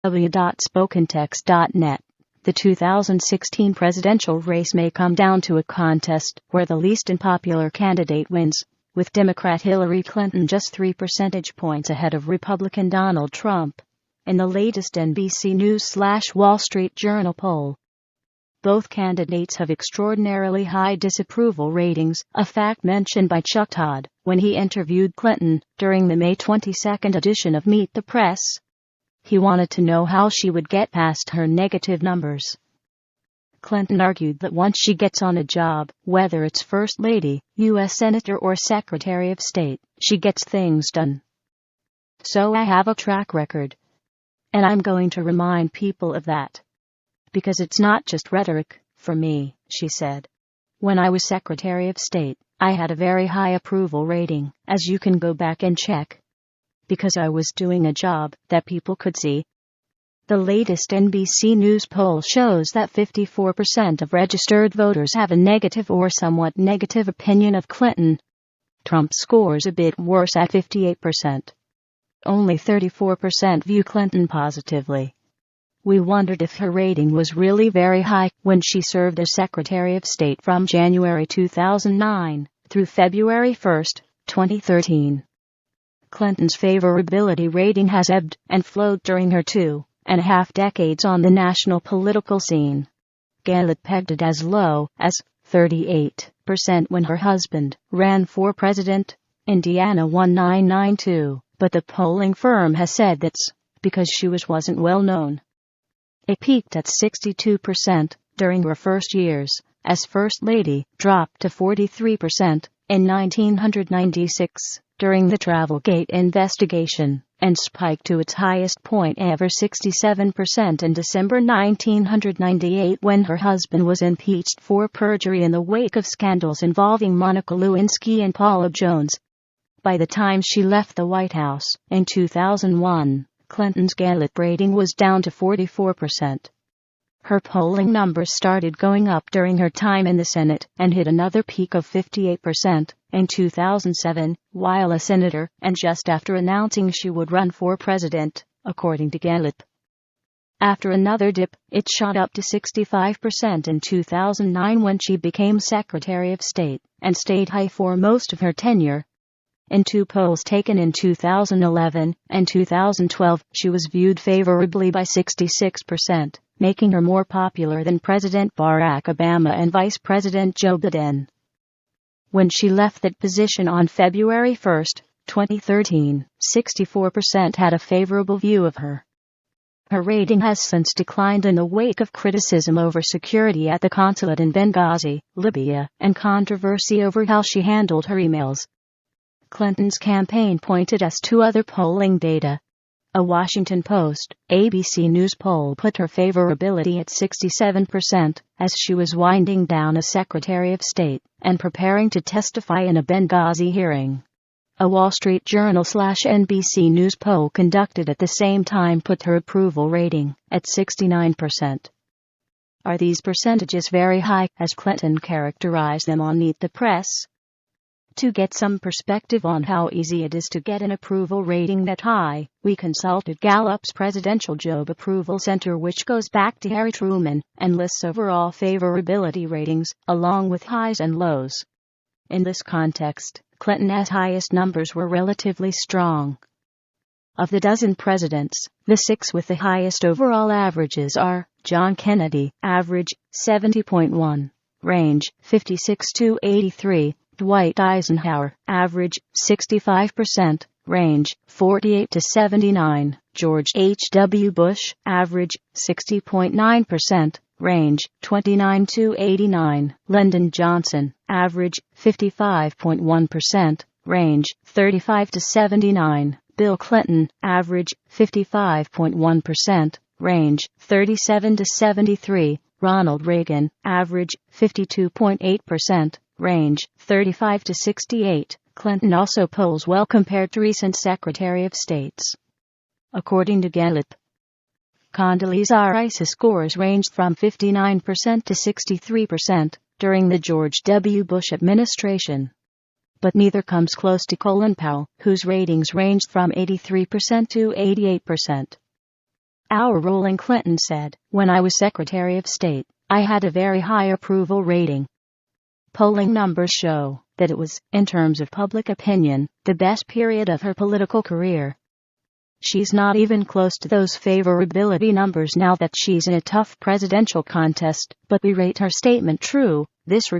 www.spokentext.net. The 2016 presidential race may come down to a contest where the least unpopular candidate wins, with Democrat Hillary Clinton just 3 percentage points ahead of Republican Donald Trump. In the latest NBC News/Wall Street Journal poll, both candidates have extraordinarily high disapproval ratings, a fact mentioned by Chuck Todd when he interviewed Clinton during the May 22 edition of Meet the Press. He wanted to know how she would get past her negative numbers. Clinton argued that once she gets on a job, whether it's First Lady, U.S. Senator or Secretary of State, she gets things done. So I have a track record. And I'm going to remind people of that. Because it's not just rhetoric, for me, she said. When I was Secretary of State, I had a very high approval rating, as you can go back and check. Because I was doing a job that people could see. The latest NBC News poll shows that 54% of registered voters have a negative or somewhat negative opinion of Clinton. Trump scores a bit worse at 58%. Only 34% view Clinton positively. We wondered if her rating was really very high when she served as Secretary of State from January 2009 through February 1, 2013. Clinton's favorability rating has ebbed and flowed during her 2.5 decades on the national political scene. Gallup pegged it as low as 38% when her husband ran for president. Indiana 1992, but the polling firm has said that's because she wasn't well known. It peaked at 62% during her first years as First Lady, dropped to 43% in 1996 during the Travelgate investigation, and spiked to its highest point ever 67% in December 1998 when her husband was impeached for perjury in the wake of scandals involving Monica Lewinsky and Paula Jones. By the time she left the White House in 2001, Clinton's Gallup rating was down to 44%. Her polling numbers started going up during her time in the Senate and hit another peak of 58% in 2007, while a senator, and just after announcing she would run for president, according to Gallup. After another dip, it shot up to 65% in 2009 when she became Secretary of State, and stayed high for most of her tenure. In two polls taken in 2011 and 2012, she was viewed favorably by 66%, making her more popular than President Barack Obama and Vice President Joe Biden. When she left that position on February 1, 2013, 64% had a favorable view of her. Her rating has since declined in the wake of criticism over security at the consulate in Benghazi, Libya, and controversy over how she handled her emails. Clinton's campaign pointed us to other polling data. A Washington Post, ABC News poll put her favorability at 67% as she was winding down as Secretary of State and preparing to testify in a Benghazi hearing. A Wall Street Journal/NBC News poll conducted at the same time put her approval rating at 69%. Are these percentages very high, as Clinton characterized them on Meet the Press? To get some perspective on how easy it is to get an approval rating that high, we consulted Gallup's Presidential Job Approval Center, which goes back to Harry Truman, and lists overall favorability ratings, along with highs and lows. In this context, Clinton's highest numbers were relatively strong. Of the dozen presidents, the 6 with the highest overall averages are John Kennedy, average 70.1, range 56 to 83. Dwight Eisenhower, average 65%, range 48 to 79. George H.W. Bush, average 60.9%, range 29 to 89. Lyndon Johnson, average 55.1%, range 35 to 79. Bill Clinton, average 55.1%, range 37 to 73. Ronald Reagan, average 52.8%, range 35 to 68. Clinton also polls well compared to recent Secretary of States. According to Gallup, Condoleezza Rice's scores ranged from 59% to 63% during the George W. Bush administration. But neither comes close to Colin Powell, whose ratings ranged from 83% to 88%. Our ruling Clinton said, "When I was Secretary of State, I had a very high approval rating." Polling numbers show that it was, in terms of public opinion, the best period of her political career. She's not even close to those favorability numbers now that she's in a tough presidential contest, but we rate her statement true. This